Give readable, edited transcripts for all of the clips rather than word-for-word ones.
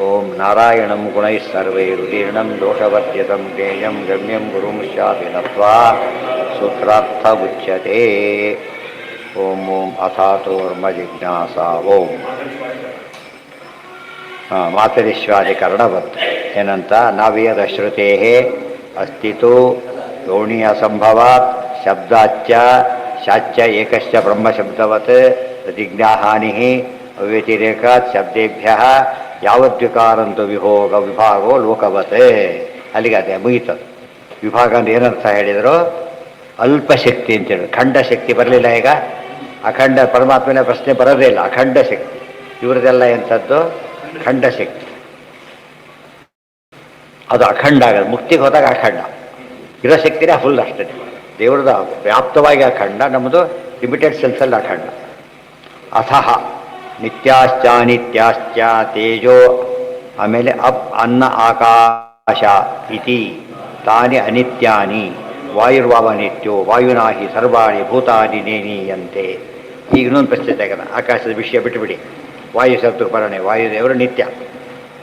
ಓಂ ನಾರಾಯಣಂ ಗುಣೈಃ ಸರ್ವೈರುದೀರ್ಣಂ ದೋಷವರ್ಜಿತಂ ಜ್ಞೇಯಂ ಗಮ್ಯಂ ಗುರುಂ ಶಾಪಿ ನತ್ವಾ ಸೂತ್ರಾರ್ಥಮುಚ್ಯತೆ. ಓಂ ಓಂ ಅಥಾತೋರ್ಮ ಜಿಜ್ಞಾಸ ಓಂ. ಮಾತರಿಶ್ವಾದಿಕರಣವತ್ತು ಏನಂತ ನಾವ್ಯದ ಶ್ರುತೇ ಅಸ್ತಿತು ಗೌಣೀಯ ಸಂಭವಾತ್ ಶಬ್ದಾಚ್ಯ ಶಾಚ್ಯ ಏಕಶ್ಚ ಬ್ರಹ್ಮಶಬ್ದವತ್ ಪ್ರತಿಜ್ಞಾಹಾನಿ ಅವ್ಯತಿರೇಕಾತ್ ಶಬ್ದೇಭ್ಯ ಯಾವದ್ವಿಕಾರಂತು ವಿಭಾಗೋ ಲೋಕವತ್. ಅಲ್ಲಿಗೆ ಅದೇ ಮುಗೀತದು. ವಿಭಾಗ ಅಂದ್ರೆ ಏನರ್ಥ ಹೇಳಿದರು? ಅಲ್ಪಶಕ್ತಿ ಅಂತೇಳಿ. ಖಂಡ ಶಕ್ತಿ ಬರಲಿಲ್ಲ. ಈಗ ಅಖಂಡ ಪರಮಾತ್ಮನ ಪ್ರಶ್ನೆ ಬರೋದೇ ಇಲ್ಲ. ಅಖಂಡ ಶಕ್ತಿ ಇವ್ರದೆಲ್ಲ ಎಂಥದ್ದು? ಖಂಡ ಶಕ್ತಿ. ಅದು ಅಖಂಡ ಆಗೋದು. ಮುಕ್ತಿಗೆ ಹೋದಾಗ ಅಖಂಡ. ಇರೋ ಶಕ್ತಿನೇ ಫುಲ್ ಅಷ್ಟೇ. ದೇವ್ರದ್ದು ವ್ಯಾಪ್ತವಾಗಿ ಅಖಂಡ, ನಮ್ಮದು ಲಿಮಿಟೆಡ್ ಸೆನ್ಸಲ್ಲಿ ಅಖಂಡ. ಅಥಃ ನಿತ್ಯಾಶ್ಚ ನಿತ್ಯಾಶ್ಚ ತೇಜೋ, ಆಮೇಲೆ ಅನ್ನ ಆಕಾಶ ಇತಿ ತಾನಿ ಅನಿತ್ಯಾನಿ ವಾಯುರ್ವಾವ ನಿತ್ಯೋ ವಾಯುನಾಹಿ ಸರ್ವಾಣಿ ಭೂತಾನಿ ನೇನೀಯಂತೆ. ಈಗ ಇನ್ನೊಂದು ಪ್ರಶ್ನೆ ತೆಗೆದ. ಆಕಾಶದ ವಿಷಯ ಬಿಟ್ಟುಬಿಡಿ, ವಾಯು ಶಬ್ದಕ್ಕೆ ಬರೋಣ. ವಾಯುದೇವರು ನಿತ್ಯ.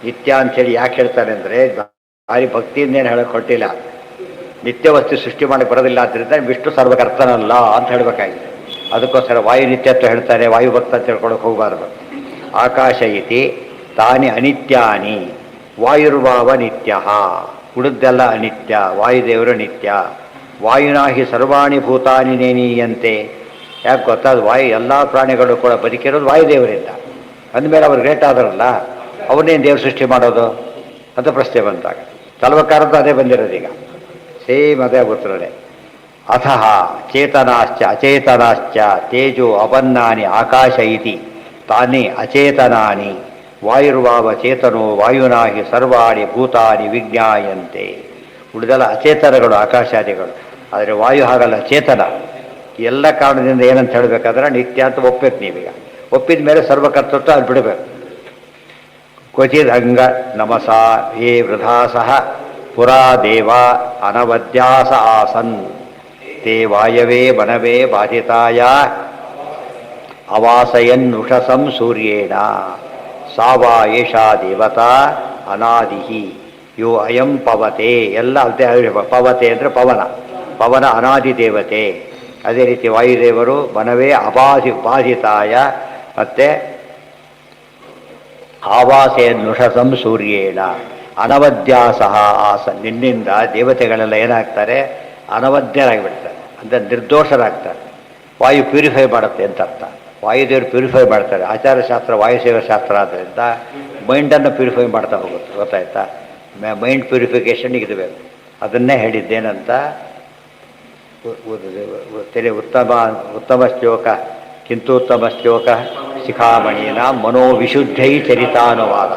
ನಿತ್ಯ ಅಂಥೇಳಿ ಯಾಕೆ ಹೇಳ್ತಾರೆ ಅಂದರೆ, ಭಾರಿ ಭಕ್ತಿಯಿಂದೇನು ಹೇಳೋಕೆ ಕೊಟ್ಟಿಲ್ಲ. ನಿತ್ಯ ವಸ್ತು ಸೃಷ್ಟಿ ಮಾಡಕ್ಕೆ ಬರೋದಿಲ್ಲ. ಆದ್ದರಿಂದ ವಿಷ್ಣು ಸರ್ವಕರ್ತನಲ್ಲ ಅಂತ ಹೇಳಬೇಕಾಗಿದೆ. ಅದಕ್ಕೋಸ್ಕರ ವಾಯು ನಿತ್ಯತ್ವ ಹೇಳ್ತಾರೆ. ವಾಯು ಭಕ್ತ ಅಂತ ಹೇಳ್ಕೊಳಕ್ಕೆ ಹೋಗಬಾರ್ದು. ಆಕಾಶ ಇತಿ ತಾನಿ ಅನಿತ್ಯಾನಿ ವಾಯುರ್ವಾವ ನಿತ್ಯ. ಉಳಿದೆಲ್ಲ ಅನಿತ್ಯ, ವಾಯುದೇವರು ನಿತ್ಯ. ವಾಯುನಾಹಿ ಸರ್ವಾಣಿ ಭೂತಾನಿ ನೇನೀಯಂತೆ. ಯಾಕೆ ಗೊತ್ತಾ? ವಾಯು ಎಲ್ಲ ಪ್ರಾಣಿಗಳು ಕೂಡ ಬದುಕಿರೋದು ವಾಯುದೇವರಿಂದ. ಅಂದಮೇಲೆ ಅವ್ರು ಗ್ರೇಟ್ ಆದರಲ್ಲ, ಅವನ್ನೇನು ದೇವ್ರ ಸೃಷ್ಟಿ ಮಾಡೋದು ಅಂತ ಪ್ರಶ್ನೆ ಬಂದಾಗ ತಲವಕಾರದ್ದು ಅದೇ ಬಂದಿರೋದು. ಈಗ ಸೇಮ್ ಅದೇ ಆಗುತ್ತದೆ. ಅಥಃ ಚೇತನಾಶ್ಚ ಅಚೇತನಾಶ್ಚ ತೇಜೋ ಅಪನ್ನಾನಿ ಆಕಾಶ ಇತಿ ತಾನೇ ಅಚೇತನಾನಿ ವಾಯುರ್ವಾವ ಚೇತನೋ ವಾಯುನಾಹಿ ಸರ್ವಾಣಿ ಭೂತಾನಿ ವಿಜ್ಞಾಯಂತೆ. ಉಳಿದೆಲ್ಲ ಅಚೇತನಗಳು ಆಕಾಶಾದಿಗಳು. ಆದರೆ ವಾಯು ಹಾಗಲ್ಲ, ಚೇತನ. ಎಲ್ಲ ಕಾರಣದಿಂದ ಏನಂತ ಹೇಳಬೇಕಾದ್ರೆ ನಿತ್ಯ ಅಂತ ಒಪ್ಪಬೇಕು. ನೀವೀಗ ಒಪ್ಪಿದ ಮೇಲೆ ಸರ್ವಕರ್ತೃತ್ವ ಅದು ಬಿಡಬೇಕು. ಕ್ವಚಿದ್ ಅಂಗ ನಮಸ ಹೇ ವೃಧಾಸಃ ಪುರಾ ದೇವ ಅನವದ್ಯಾಸ ಆಸನ್ ತೇ ವಾಯವೇ ವನವೇ ಬಾಧಿತಾಯ ಅವಾಸಯನ್ನುಷಸಂ ಸೂರ್ಯೇಣ ಸಾವಾ ಏಷಾ ದೇವತಾ ಅನಾದಿಹಿ ಯೋ ಅಯಂ ಪವತೆ. ಎಲ್ಲ ಅದೇ ಪವತೆ ಅಂದರೆ ಪವನ. ಪವನ ಅನಾದಿ ದೇವತೆ. ಅದೇ ರೀತಿ ವಾಯುದೇವರು ವನವೇ ಬಾಧಿತಾಯ ಮತ್ತು ಆವಾಸೆಯನ್ನುಷಸಂ ಸೂರ್ಯೇಣ ಅನವದ್ಯಾಸ ಆಸ. ನಿನ್ನಿಂದ ದೇವತೆಗಳೆಲ್ಲ ಏನಾಗ್ತಾರೆ? ಅನವದ್ಯರಾಗಿಬಿಡ್ತಾರೆ, ಅಂದರೆ ನಿರ್ದೋಷರಾಗ್ತಾರೆ. ವಾಯು ಪ್ಯೂರಿಫೈ ಮಾಡುತ್ತೆ ಅಂತ ಅರ್ಥ. ವಾಯುದೇವರು ಪ್ಯೂರಿಫೈ ಮಾಡ್ತಾರೆ. ಆಚಾರಶಾಸ್ತ್ರ ವಾಯುಸೇವ ಶಾಸ್ತ್ರ ಆದ್ದರಿಂದ ಮೈಂಡನ್ನು ಪ್ಯೂರಿಫೈ ಮಾಡ್ತಾ ಹೋಗುತ್ತೆ. ಗೊತ್ತಾಯ್ತಾ? ಮೈಂಡ್ ಪ್ಯೂರಿಫಿಕೇಷನ್ ಇರಬೇಕು. ಅದನ್ನೇ ಹೇಳಿದ್ದೇನಂತ ಉತ್ತಮ ಶ್ಲೋಕ ಕಿಂತುತ್ತಮ ಶ್ಲೋಕ ಶಿಖಾಮಣಿನ ಮನೋವಿಶುದ್ಧೈ ಚರಿತಾನುವಾದ.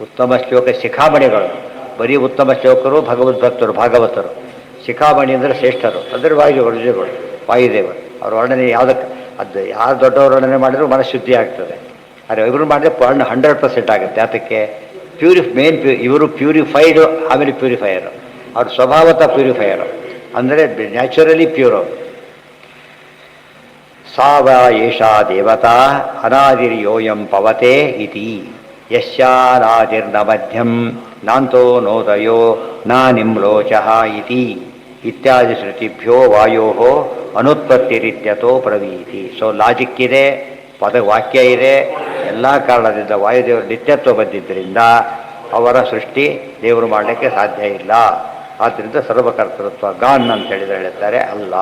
ಉತ್ತಮ ಶ್ಲೋಕ ಶಿಖಾಮಣಿಗಳು. ಬರೀ ಉತ್ತಮ ಶ್ಲೋಕರು ಭಗವದ್ಭಕ್ತರು ಭಾಗವತರು. ಶಿಖಾಮಣಿ ಅಂದರೆ ಶ್ರೇಷ್ಠರು ಅಂದರೆ ವಾಯುದೇವರು. ವಾಯುದೇವರು ಅವ್ರ ವರ್ಣನೆ ಯಾವುದಕ್ಕೆ ಅದು ಯಾರು ದೊಡ್ಡವರು ವರ್ಣನೆ ಮಾಡಿದರೂ ಮನಃಶುದ್ಧಿ ಆಗ್ತದೆ. ಆದರೆ ಇವರು ಮಾಡಿದ್ರೆ 100% ಆಗುತ್ತೆ. ಅದಕ್ಕೆ ಇವರು ಪ್ಯೂರಿಫೈಡು, ಆಮೇಲೆ ಪ್ಯೂರಿಫೈಯರು. ಅವ್ರ ಸ್ವಭಾವತಃ ಪ್ಯೂರಿಫೈಯರು ಅಂದರೆ ನ್ಯಾಚುರಲಿ ಪ್ಯೂರ್. ಸಾವ ಏಷಾ ದೇವತಾ ಅನಾದಿರ್ಯೋಯಂ ಪವತೆ ಇತಿ ಯಶ್ಯಾನಾದಿರ್ನ ಮಧ್ಯಂ ನಾಂತೋ ನೋದಯೋ ನಾನಿಮ್ಲೋಚಃ ಇತಿ ಇತ್ಯಾದಿ ಶ್ರುತಿಭ್ಯೋ ವಾಯೋ ಅನುತ್ಪತ್ತಿರಿತ್ಯತೋ ಪ್ರವೀತಿ. ಸೊ ಲಾಜಿಕ್ ಇದೆ, ವಾಕ್ಯ ಇದೆ. ಎಲ್ಲ ಕಾರಣದಿಂದ ವಾಯುದೇವರು ನಿತ್ಯತ್ವ ಬಂದಿದ್ದರಿಂದ ಅವರ ಸೃಷ್ಟಿ ದೇವರು ಮಾಡಲಿಕ್ಕೆ ಸಾಧ್ಯ ಇಲ್ಲ. ಆದ್ದರಿಂದ ಸರ್ವಕರ್ತೃತ್ವ ಗಾನ್ ಅಂತ ಹೇಳ್ತಾರೆ. ಅಲ್ಲ.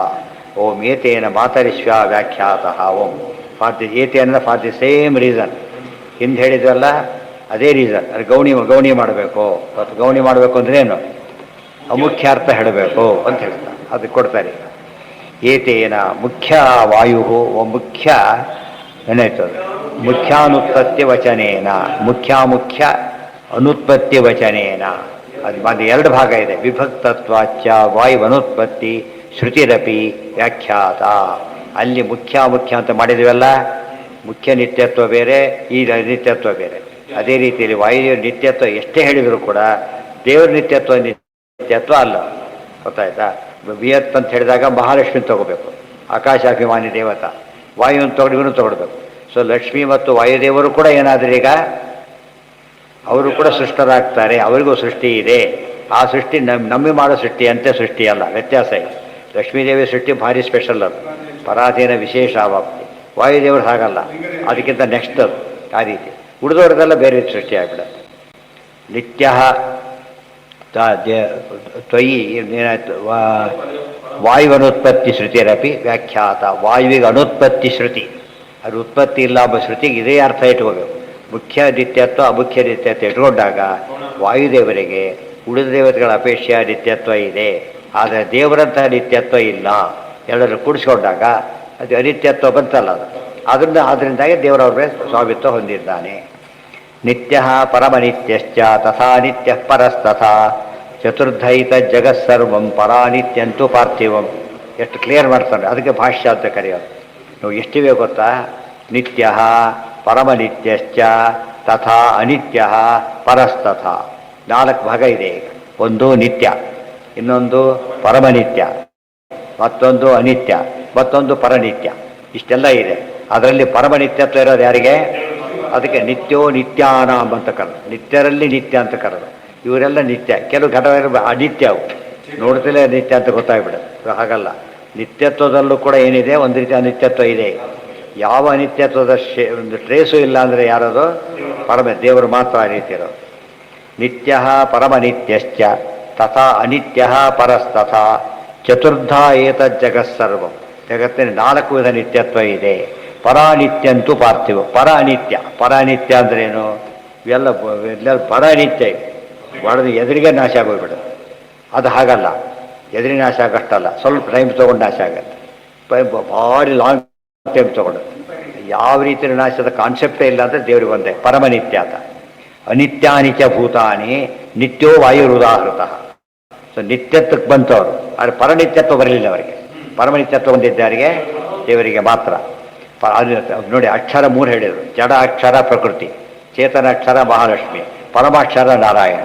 ಓಂ ಏತೇನ ಮಾತರಿಶ್ವ ವ್ಯಾಖ್ಯಾತಃ. ಓಂ ಏತೇನ ಫಾರ್ ದಿ ಸೇಮ್ ರೀಸನ್. ಹಿಂದೆ ಹೇಳಿದ್ವಲ್ಲ, ಅದೇ ರೀಸನ್. ಅದು ಗೌಣಿ ಮಾಡಬೇಕು. ಮತ್ತು ಗೌಣಿ ಮಾಡಬೇಕು ಅಂದ್ರೆ ಏನು? ಅಮುಖ್ಯಾರ್ಥ ಹೇಳಬೇಕು ಅಂತ ಹೇಳ್ತಾರೆ. ಅದಕ್ಕೆ ಕೊಡ್ತಾರೆ. ಏತೇನ ಮುಖ್ಯ ವಾಯು ಮುಖ್ಯ ಏನಾಯ್ತು? ಮುಖ್ಯಾನುತ್ಪತ್ತಿ ವಚನೇನ. ಮುಖ್ಯ ಅನುತ್ಪತ್ತಿ ವಚನೇನ. ಅದು ಎರಡು ಭಾಗ ಇದೆ. ವಿಭಕ್ತತ್ವಾಚ ವಾಯು ಅನುತ್ಪತ್ತಿ ಶ್ರುತಿರಪಿ ವ್ಯಾಖ್ಯಾತ. ಅಲ್ಲಿ ಮುಖ್ಯ ಅಂತ ಮಾಡಿದ್ವಲ್ಲ, ಮುಖ್ಯ ನಿತ್ಯತ್ವ ಬೇರೆ, ಈ ನಿತ್ಯತ್ವ ಬೇರೆ. ಅದೇ ರೀತಿಯಲ್ಲಿ ವಾಯುದೇವ ನಿತ್ಯತ್ವ ಎಷ್ಟೇ ಹೇಳಿದರೂ ಕೂಡ ದೇವರ ನಿತ್ಯತ್ವ ಅಲ್ಲ. ಗೊತ್ತಾಯ್ತಾ? ವಿಯತ್ ಅಂತ ಹೇಳಿದಾಗ ಮಹಾಲಕ್ಷ್ಮಿ ತಗೋಬೇಕು, ಆಕಾಶಾಭಿಮಾನಿ ದೇವತಾ. ವಾಯುವನ್ನು ತಗೊಂಡು ಇವನು ತಗೊಳ್ಬೇಕು. ಸೊ ಲಕ್ಷ್ಮಿ ಮತ್ತು ವಾಯುದೇವರು ಕೂಡ ಏನಾದರೂ ಈಗ ಅವರು ಕೂಡ ಸೃಷ್ಟರಾಗ್ತಾರೆ, ಅವರಿಗೂ ಸೃಷ್ಟಿ ಇದೆ. ಆ ಸೃಷ್ಟಿ ನಮ್ಮಿ ಮಾಡೋ ಸೃಷ್ಟಿ ಅಂತೆ ಸೃಷ್ಟಿ ಅಲ್ಲ, ವ್ಯತ್ಯಾಸ ಇದೆ. ಲಕ್ಷ್ಮೀದೇವಿ ಸೃಷ್ಟಿ ಭಾರಿ ಸ್ಪೆಷಲ್, ಅದು ಪರಾಧೀನ ವಿಶೇಷ ಆವಾಪ್ತಿ. ವಾಯುದೇವರು ಹಾಗಲ್ಲ, ಅದಕ್ಕಿಂತ ನೆಕ್ಸ್ಟ್ ಅದು. ಆ ರೀತಿ ಉಳಿದವ್ರದ್ದೆಲ್ಲ ಬೇರೆ ಸೃಷ್ಟಿ ಆಗಿಬಿಡುತ್ತೆ. ನಿತ್ಯ ತ್ವಯಿ ಏನಾಯ್ತು, ವಾಯುವನುತ್ಪತ್ತಿ ಶ್ರುತಿರಪಿ ವ್ಯಾಖ್ಯಾತ. ವಾಯುವಿಗೆ ಅನುತ್ಪತ್ತಿ ಶ್ರುತಿ, ಅದು ಉತ್ಪತ್ತಿ ಇಲ್ಲ ಎಂಬ ಶ್ರುತಿಗೆ ಇದೇ ಅರ್ಥ ಇಟ್ಕೋಬೇಕು. ಮುಖ್ಯ ನಿತ್ಯತ್ವ ಅಮುಖ್ಯ ನಿತ್ಯತ್ವ ಇಟ್ಕೊಂಡಾಗ ವಾಯುದೇವರಿಗೆ ಉಳಿದ ದೇವತೆಗಳ ಅಪೇಕ್ಷೆಯ ನಿತ್ಯತ್ವ ಇದೆ, ಆದರೆ ದೇವರಂತಹ ನಿತ್ಯತ್ವ ಇಲ್ಲ. ಎಲ್ಲರೂ ಕೂಡಿಸ್ಕೊಂಡಾಗ ಅದು ಅನಿತ್ಯತ್ವ ಬಂತಲ್ಲ, ಅದರಿಂದಾಗಿ ದೇವರವ್ರ ಸ್ವಾಮಿತ್ವ ಹೊಂದಿದ್ದಾನೆ. ನಿತ್ಯ ಪರಮನಿತ್ಯಶ್ಚ ತಥಾ ನಿತ್ಯ ಪರಸ್ತಥಾ ಚತುರ್ಧೈತ ಜಗತ್ಸರ್ವಂ ಪರಾನಿತ್ಯಂತೂ ಪಾರ್ಥಿವಂ. ಎಷ್ಟು ಕ್ಲಿಯರ್ ಮಾಡ್ತಾರೆ, ಅದಕ್ಕೆ ಭಾಷ್ಯ ಅಂತ ಕರೆಯೋದು. ನಾವು ಎಷ್ಟಿವೆ ಗೊತ್ತಾ? ನಿತ್ಯ ಪರಮನಿತ್ಯಶ್ಚ ತಥಾ ಅನಿತ್ಯ ಪರಸ್ತಥಾ. 4 ಭಾಗ ಇದೆ. ಒಂದು ನಿತ್ಯ, ಇನ್ನೊಂದು ಪರಮನಿತ್ಯ, ಮತ್ತೊಂದು ಅನಿತ್ಯ, ಮತ್ತೊಂದು ಪರನಿತ್ಯ. ಇಷ್ಟೆಲ್ಲ ಇದೆ. ಅದರಲ್ಲಿ ಪರಮನಿತ್ಯತ್ವ ಇರೋದು ಯಾರಿಗೆ? ಅದಕ್ಕೆ ನಿತ್ಯೋ ನಿತ್ಯಾನಾಂ ಅಂತ ಕರೆದು, ನಿತ್ಯರಲ್ಲಿ ನಿತ್ಯ ಅಂತ ಕರೆದು. ಇವರೆಲ್ಲ ನಿತ್ಯ, ಕೆಲವು ಘಟನೆ ಅನಿತ್ಯ, ಅವು ನೋಡ್ತಿಲ್ಲೇ ನಿತ್ಯ ಅಂತ ಗೊತ್ತಾಗ್ಬಿಡುತ್ತೆ. ಹಾಗಲ್ಲ, ನಿತ್ಯತ್ವದಲ್ಲೂ ಕೂಡ ಏನಿದೆ, ಒಂದು ರೀತಿ ಅನಿತ್ಯತ್ವ ಇದೆ. ಯಾವ ಅನಿತ್ಯತ್ವದ ಒಂದು ಟ್ರೇಸು ಇಲ್ಲ ಅಂದರೆ ಯಾರದು? ಪರಮ ದೇವರು ಮಾತ್ರ ಆ ರೀತಿ ಇರೋದು. ನಿತ್ಯ ಪರಮನಿತ್ಯಶ್ಚ ತಥಾ ಅನಿತ್ಯ ಪರಸ್ತಥಾ ಚತುರ್ಧ ಏತಜ್ಜಗತ್ಸರ್ವಂ. ಜಗತ್ತಿನ 4 ವಿಧ ನಿತ್ಯತ್ವ ಇದೆ. ಪರಾನಿತ್ಯಂತೂ ಪಾರ್ಥಿವ. ಪರಾನಿತ್ಯ ಅಂದ್ರೇನು? ಇವೆಲ್ಲ ಪರಾನಿತ್ಯ ಇದೆ. ಒಡೆದು ಎದುರಿಗೆ ನಾಶ ಆಗೋಗ್ಬಿಡುತ್ತೆ. ಅದು ಹಾಗಲ್ಲ, ಎದುರಿಗೆ ನಾಶ ಆಗಷ್ಟಲ್ಲ, ಸ್ವಲ್ಪ ಟೈಮ್ ತೊಗೊಂಡು ನಾಶ ಆಗುತ್ತೆ. ಭಾರಿ ಲಾಂಗ್ ಟೈಮ್ ತೊಗೊಂಡುತ್ತೆ. ಯಾವ ರೀತಿಯ ನಾಶದ ಕಾನ್ಸೆಪ್ಟೇ ಇಲ್ಲ ಅಂದರೆ ದೇವ್ರಿಗೆ ಒಂದೇ ಪರಮನಿತ್ಯ ಅಂತ. ಅನಿತ್ಯಾನಿತ್ಯ ಭೂತಾನಿ ನಿತ್ಯೋ ವಾಯುರುದಾಹೃತ. ಸೊ ನಿತ್ಯತ್ವಕ್ಕೆ ಬಂತವರು, ಆದರೆ ಪರನಿತ್ಯತ್ವ ಬರಲಿಲ್ಲ ಅವರಿಗೆ. ಪರಮನಿತ್ಯತ್ವ ಹೊಂದಿದ್ದವರಿಗೆ ದೇವರಿಗೆ ಮಾತ್ರ. ನೋಡಿ, ಅಕ್ಷರ 3 ಹೇಳಿದರು. ಜಡ ಅಕ್ಷರ ಪ್ರಕೃತಿ, ಚೇತನ ಅಕ್ಷರ ಮಹಾಲಕ್ಷ್ಮಿ, ಪರಮಾಕ್ಷರ ನಾರಾಯಣ.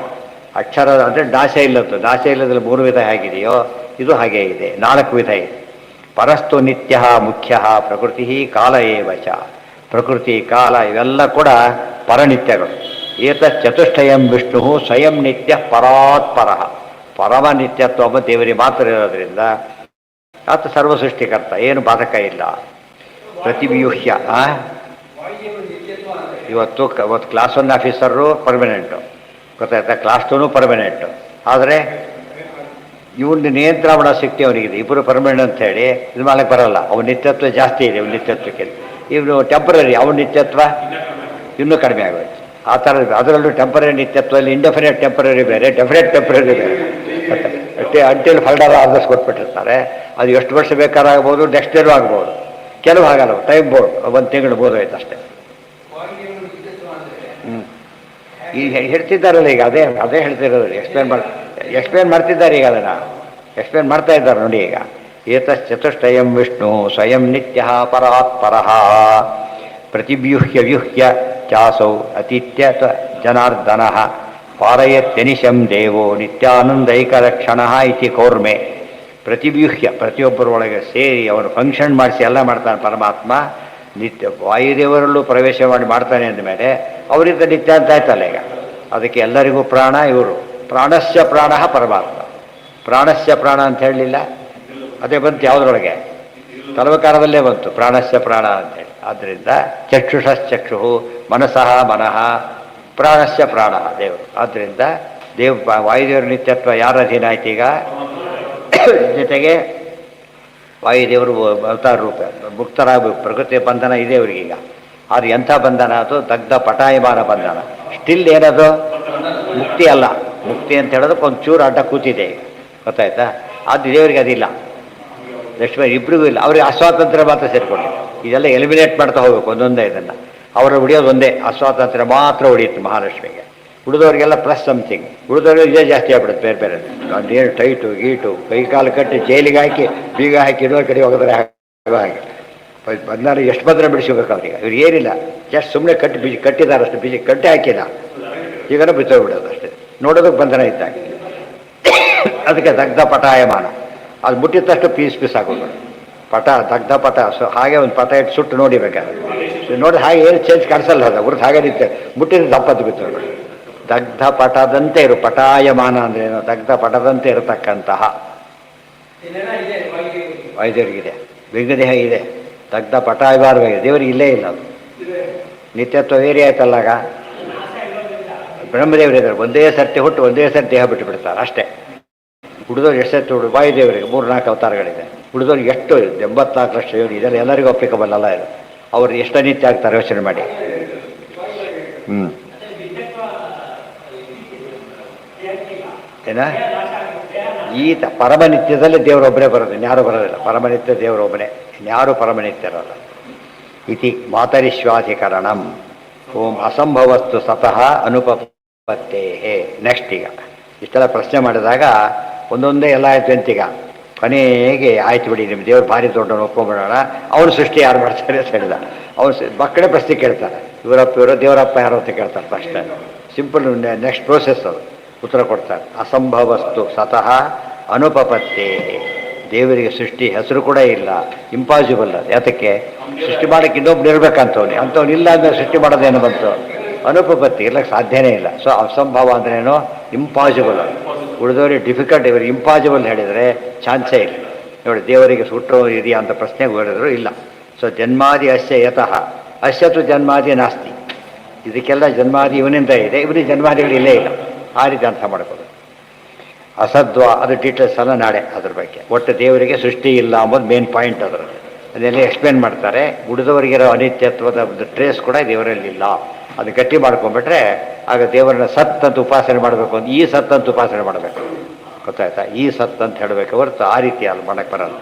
ಅಕ್ಷರ ಅಂದರೆ ನಾಶ ಇಲ್ಲದ್ದು. ನಾಶ ಇಲ್ಲದಲ್ಲಿ 3 ವಿಧ ಹೇಗಿದೆಯೋ ಇದು ಹಾಗೇ ಇದೆ. 4 ವಿಧ ಇದೆ. ಪರಸ್ತು ನಿತ್ಯ ಮುಖ್ಯ ಪ್ರಕೃತಿ ಕಾಲ ಏವಚ. ಪ್ರಕೃತಿ ಕಾಲ ಇವೆಲ್ಲ ಕೂಡ ಪರನಿತ್ಯಗಳು. ಏತಶ್ಚತುಷ್ಟಯಂ ವಿಷ್ಣು ಸ್ವಯಂ ನಿತ್ಯ ಪರಾತ್ಪರ. ಪರಮ ನಿತ್ಯತ್ವ ದೇವರಿಗೆ ಮಾತ್ರ ಇರೋದ್ರಿಂದ ಆತ ಸರ್ವ ಸೃಷ್ಟಿಕರ್ತ, ಏನು ಬಾಧಕ ಇಲ್ಲ. ಪ್ರತಿವ್ಯೂಹ್ಯ. ಇವತ್ತು ಕ್ಲಾಸ್ 1 ಆಫೀಸರು ಪರ್ಮನೆಂಟು, ಗೊತ್ತಾಯ್ತಾ? Class 2 permanent. ಆದರೆ ಇವನು ನಿಯಂತ್ರಣ ಮಾಡೋ ಶಕ್ತಿ ಅವನಿಗಿದೆ. ಇಬ್ಬರು ಪರ್ಮನೆಂಟ್ ಅಂತ ಹೇಳಿ ಇದು ಮಾಡಕ್ಕೆ ಬರಲ್ಲ. ಅವನ ನಿತ್ಯತ್ವ ಜಾಸ್ತಿ ಇದೆ ಇವನ ನಿತ್ಯತ್ವಕ್ಕೆ. ಇವನು ಟೆಂಪರರಿ, ಅವನ ನಿತ್ಯತ್ವ ಇನ್ನೂ ಕಡಿಮೆ ಆಗೋಯ್ತು. ಆ ಥರ ಅದರಲ್ಲೂ ಟೆಂಪರರಿ ನಿತ್ಯತ್ವದಲ್ಲಿ ಇಂಡೆಫಿನೆಟ್ ಟೆಂಪರರಿ ಬೇರೆ, ಡೆಫಿನೆಟ್ ಟೆಂಪರರಿ ಬೇರೆ. ಅಂಟಿಲ್ ಫಲ್ಡರ್ ಆರ್ಡರ್ಸ್ ಕೊಟ್ಬಿಟ್ಟಿರ್ತಾರೆ. ಅದು ಎಷ್ಟು ವರ್ಷ ಬೇಕಾರಾಗ್ಬೋದು, ನೆಕ್ಸ್ಟ್ ಇಯರ್ ಆಗ್ಬೋದು. ಕೆಲವು ಆಗಲ್ಲ, ಟೈಮ್ ಬೋರ್ಡ್ 1 ತಿಂಗಳು ಬೋದಾಯ್ತು ಅಷ್ಟೇ. ಈಗ ಹೇಳ್ತಿದ್ದಾರಲ್ಲ, ಈಗ ಅದೇ ಹೇಳ್ತಿರೋದು. ಎಕ್ಸ್ಪ್ಲೇನ್ ಮಾಡ್ತಿದ್ದಾರೆ. ಈಗ ಅದನ್ನು ಎಕ್ಸ್ಪ್ಲೇನ್ ಮಾಡ್ತಾ ಇದ್ದಾರೆ ನೋಡಿ. ಈಗ ಏತಶ್ಚತುಷ್ಟಯಂ ವಿಷ್ಣು ಸ್ವಯಂ ನಿತ್ಯ ಪರಾತ್ಪರ ಪ್ರತಿವ್ಯೂಹ್ಯ ವ್ಯೂಹ್ಯ ಚಾಸೌ ಅತಿಥ್ಯ ಜನಾರ್ದನ ಪಾರಯತ್ಯನಿಶಂ ದೇವೋ ನಿತ್ಯಾನಂದೈಕಲಕ್ಷಣ ಇತಿ ಕೌರ್ಮೆ. ಪ್ರತಿವ್ಯೂಹ್ಯ, ಪ್ರತಿಯೊಬ್ಬರೊಳಗೆ ಸೇರಿ ಅವನು ಫಂಕ್ಷನ್ ಮಾಡಿಸಿ ಎಲ್ಲ ಮಾಡ್ತಾನೆ ಪರಮಾತ್ಮ. ನಿತ್ಯ ವಾಯುದೇವರಲ್ಲೂ ಪ್ರವೇಶ ಮಾಡ್ತಾನೆ ಅಂದಮೇಲೆ ಅವರಿಂದ ನಿತ್ಯ ಅಂತ ಆಯ್ತಲ್ಲ. ಈಗ ಅದಕ್ಕೆ ಎಲ್ಲರಿಗೂ ಪ್ರಾಣ ಇವರು. ಪ್ರಾಣಸ್ಯ ಪ್ರಾಣ ಪರಮಾತ್ಮ. ಪ್ರಾಣಸ್ಯ ಪ್ರಾಣ ಅಂತ ಹೇಳಲಿಲ್ಲ, ಅದೇ ಬಂತು ಯಾವುದರೊಳಗೆ? ತಲವಕಾರದಲ್ಲೇ ಬಂತು ಪ್ರಾಣಸ್ಯ ಪ್ರಾಣ ಅಂತೇಳಿ. ಆದ್ದರಿಂದ ಚಕ್ಷುಷಶ್ಚಕ್ಷು ಮನಸಃ ಮನಃ ಪ್ರಾಣಸ್ಯ ಪ್ರಾಣ ದೇವರು. ಆದ್ದರಿಂದ ವಾಯುದೇವರ ನಿತ್ಯತ್ವ ಯಾರ ಅಧೀನ ಆಯ್ತು? ಈಗ ಜೊತೆಗೆ ವಾಯುದೇವರು ಅವತಾರ ರೂಪ ಮುಕ್ತರಾಗಬೇಕು. ಪ್ರಕೃತಿಯ ಬಂಧನ ಇದೆ ಅವರಿಗೀಗ. ಆದರೆ ಎಂಥ ಬಂಧನ? ಅದು ದಗ್ಧ ಪಟಾಯಮಾನ ಬಂಧನ. ಸ್ಟಿಲ್ ಏನದು? ಮುಕ್ತಿ ಅಲ್ಲ. ಮುಕ್ತಿ ಅಂತ ಹೇಳೋದಕ್ಕೆ ಒಂದು ಚೂರು ಅಡ್ಡ ಕೂತಿದೆ ಈಗ, ಗೊತ್ತಾಯ್ತಾ? ಅದು ದೇವರಿಗೆ ಅದಿಲ್ಲ. ಲಕ್ಷ್ಮೀ ಇಬ್ಬರಿಗೂ ಇಲ್ಲ. ಅವ್ರಿಗೆ ಅಸ್ವಾತಂತ್ರ್ಯ ಮಾತ್ರ ಸೇರಿಕೊಂಡು ಇದೆಲ್ಲ ಎಲಿಮಿನೇಟ್ ಮಾಡ್ತಾ ಹೋಗ್ಬೇಕು ಒಂದೊಂದೇ. ಇದನ್ನು ಅವರು ಉಳಿಯೋದು ಒಂದೇ, ಅಸ್ವಾತಂತ್ರ್ಯ ಮಾತ್ರ ಉಳಿಯುತ್ತೆ ಮಹಾಲಕ್ಷ್ಮಿಗೆ. ಉಳಿದವರಿಗೆಲ್ಲ ಪ್ಲಸ್ ಸಮಥಿಂಗ್. ಉಳಿದವ್ರಿಗೆ ಇದೇ ಜಾಸ್ತಿ ಆಗ್ಬಿಡುತ್ತೆ ಬೇರೆ ಬೇರೆ. ಅದೇನು ಟೈಟು ಗೀಟು ಕೈ ಕಾಲು ಕಟ್ಟಿ ಜೈಲಿಗೆ ಹಾಕಿ ಬೀಗ ಹಾಕಿ ಇಡೋರು ಕಡೆ ಹೋಗಿದ್ರೆ ಹಾಗೆ ಬಂದಾರ ಎಷ್ಟು ಬಂದರೆ ಬಿಡಿಸ್ಬೇಕು ಅವ್ರಿಗೆ. ಇವ್ರಿಗೆ ಏನಿಲ್ಲ, ಜಸ್ಟ್ ಸುಮ್ಮನೆ ಕಟ್ಟಿದ್ದಾರೆ ಅಷ್ಟು, ಬೀಜ ಕಟ್ಟಿ ಹಾಕಿಲ್ಲ, ಈಗನೂ ಬಿತ್ತೋಗ್ಬಿಡೋದು ಅಷ್ಟೇ. ನೋಡೋದಕ್ಕೆ ಬಂಧನ ಇದ್ದಾಗ. ಅದಕ್ಕೆ ದಗ್ಧ ಪಟಾಯಮಾನ. ಅದು ಮುಟ್ಟಿದ್ದಷ್ಟು ಪೀಸ್ ಆಗೋದು ಪಟ, ದಗ್ಧ ಪಟ. ಸೊ ಹಾಗೆ ಒಂದು ಪಟ ಇಟ್ಟು ಸುಟ್ಟು ನೋಡಿ ಬೇಕಾದ್ರೆ ನೋಡಿ, ಹಾಗೆ ಏನು ಚೇಂಜ್ ಕಾಣಿಸಲ್ಲ. ಅದು ಅವ್ರದ್ದು ಹಾಗೆ ನಿಂತೆ ಮುಟ್ಟಿದ ದಪ್ಪತ್ತು ಬಿತ್ತೋಗ್ಬಿಡು. ದಗ್ಧ ಪಟದಂತೆ ಇರು, ಪಟಾಯಮಾನ ಅಂದ್ರೇನು, ದಗ್ಧ ಪಟದಂತೆ ಇರತಕ್ಕಂತಹ ವೈದ್ಯರಿಗಿದೆ, ವಿಘ್ನದೇಹ ಇದೆ, ದಗ್ಧ ಪಟಾಯವಾರವಾಗಿದೆ, ದೇವರಿಗೆ ಇಲ್ಲೇ ಇಲ್ಲ ಅದು. ನಿತ್ಯತ್ವ ವೇರಿ ಆಯ್ತಲ್ಲಾಗ. ಬ್ರಹ್ಮದೇವರಿದ್ದಾರೆ, ಒಂದೇ ಸರ್ತಿ ಹುಟ್ಟು ಒಂದೇ ಸರ್ತಿ ದೇಹ ಬಿಟ್ಟು ಬಿಡ್ತಾರೆ ಅಷ್ಟೇ. ಹುಡಿದವ್ರು ಎಷ್ಟು ಸರ್ತಿ ಹುಡು, ವಾಯುದೇವರಿಗೆ 3-4 ಅವತಾರಗಳಿದೆ. ಹುಡಿದವ್ರಿಗೆ ಎಷ್ಟು 84 ಲಕ್ಷ ಯೋನಿ, ಇದೆಲ್ಲ ಎಲ್ಲರಿಗೂ ಅಪ್ಲಿಕಬಲ್ ಅಲ್ಲ ಇದು. ಅವ್ರು ಎಷ್ಟು ಅನಿತ್ಯ ಆಗ್ತಾರೆ ಯೋಚನೆ ಮಾಡಿ. ಏನ ಈತ ಪರಮನಿತ್ಯದಲ್ಲಿ ದೇವರೊಬ್ಬರೇ ಬರೋದು, ಇನ್ಯಾರು ಬರೋದಿಲ್ಲ. ಪರಮನಿತ್ಯ ದೇವರೊಬ್ಬನೇ, ಇನ್ಯಾರು ಪರಮನಿತ್ಯರಲ್ಲ. ಇತಿ ಮಾತರಿಶ್ವಾಧಿಕರಣಂ. ಓಂ ಅಸಂಭವಸ್ತು ಸತಃ ಅನುಪಪತ್ತೇ. ನೆಕ್ಸ್ಟ್ ಈಗ ಇಷ್ಟೆಲ್ಲ ಪ್ರಶ್ನೆ ಮಾಡಿದಾಗ ಒಂದೊಂದೇ ಎಲ್ಲ ಆಯ್ತು ಅಂತೀಗ. ಕೊನೆಗೆ ಆಯ್ತು ಬಿಡಿ, ನಿಮ್ಮ ದೇವ್ರು ಭಾರಿ ದೊಡ್ಡವನು ಒಪ್ಕೊಂಡ್ಬಿಡೋಣ, ಅವ್ರ ಸೃಷ್ಟಿ ಯಾರು ಮಾಡ್ತಾರೆ ಅಂತ ಹೇಳಿದ. ಅವ್ರು ಮಕ್ಕಳೇ ಪ್ರಶ್ನೆ ಕೇಳ್ತಾರೆ, ಇವರಪ್ಪ ಇವರು ದೇವರಪ್ಪ ಯಾರು ಅಂತ ಕೇಳ್ತಾರೆ ಫಸ್ಟ್. ಸಿಂಪಲ್ ನೆಕ್ಸ್ಟ್ ಪ್ರೋಸೆಸ್ ಅದು, ಉತ್ತರ ಕೊಡ್ತಾರೆ. ಅಸಂಭವಸ್ತು ಸತಃ ಅನುಪಪತ್ತೇ. ದೇವರಿಗೆ ಸೃಷ್ಟಿ ಹೆಸರು ಕೂಡ ಇಲ್ಲ, ಇಂಪಾಸಿಬಲ್ ಅದು. ಯಾತಕ್ಕೆ? ಸೃಷ್ಟಿ ಮಾಡೋಕ್ಕೆ ಇನ್ನೊಬ್ರು ಇರ್ಬೇಕಂತವ್ನು, ಅಂಥವ್ನು ಇಲ್ಲ ಅಂದರೆ ಸೃಷ್ಟಿ ಮಾಡೋದೇನು ಬಂತು? ಅನುಪಪತ್ತಿ, ಇರ್ಲಿಕ್ಕೆ ಸಾಧ್ಯನೇ ಇಲ್ಲ. ಸೊ ಅಸಂಭವ ಅಂದ್ರೇನು? ಇಂಪಾಸಿಬಲ್ ಅದು. ಉಳಿದವರಿಗೆ ಡಿಫಿಕಲ್ಟ್, ಇವರು ಇಂಪಾಸಿಬಲ್ ಹೇಳಿದರೆ ಚಾನ್ಸೇ ಇಲ್ಲ. ನೋಡಿ, ದೇವರಿಗೆ ಸುಟ್ಟರು ಇದೆಯಾ ಅಂತ ಪ್ರಶ್ನೆಗೆ ಹೇಳಿದ್ರು ಇಲ್ಲ. ಸೊ ಜನ್ಮಾದಿ ಅಸ್ಯ ಯತಃ ಅಸ್ಯತು ಜನ್ಮಾದಿ ನಾಸ್ತಿ. ಇದಕ್ಕೆಲ್ಲ ಜನ್ಮಾದಿ ಇವನಿಂದ ಇದೆ, ಇವನಿಗೆ ಜನ್ಮಾದಿಗಳು ಇಲ್ಲೇ ಇಲ್ಲ. ಆ ರೀತಿ ಅರ್ಥ ಮಾಡ್ಬೋದು. ಅಸದ್ವಾ, ಅದು ಡೀಟೇಲ್ಸ್ ಎಲ್ಲ ನಾಳೆ ಅದ್ರ ಬಗ್ಗೆ. ಒಟ್ಟು ದೇವರಿಗೆ ಸೃಷ್ಟಿ ಇಲ್ಲ ಅಂಬೋದು ಮೇನ್ ಪಾಯಿಂಟ್ ಅದರಲ್ಲಿ. ಅದನ್ನೆಲ್ಲ ಎಕ್ಸ್ಪ್ಲೇನ್ ಮಾಡ್ತಾರೆ. ಉಳಿದವರಿಗಿರೋ ಅನಿತ್ಯತ್ವದ ಟ್ರೇಸ್ ಕೂಡ ದೇವರಲ್ಲಿಲ್ಲ. ಅದು ಗಟ್ಟಿ ಮಾಡ್ಕೊಂಡ್ಬಿಟ್ರೆ ಆಗ ದೇವರನ್ನ ಸತ್ ಅಂತ ಉಪಾಸನೆ ಮಾಡಬೇಕು, ಅಂತ ಈ ಸತ್ ಅಂತ ಉಪಾಸನೆ ಮಾಡಬೇಕು. ಗೊತ್ತಾಯ್ತಾ? ಈ ಸತ್ ಅಂತ ಹೇಳಬೇಕು ಹೊರತು ಆ ರೀತಿ ಅಲ್ಲಿ ಮಾಡಕ್ಕೆ ಬರಲ್ಲ.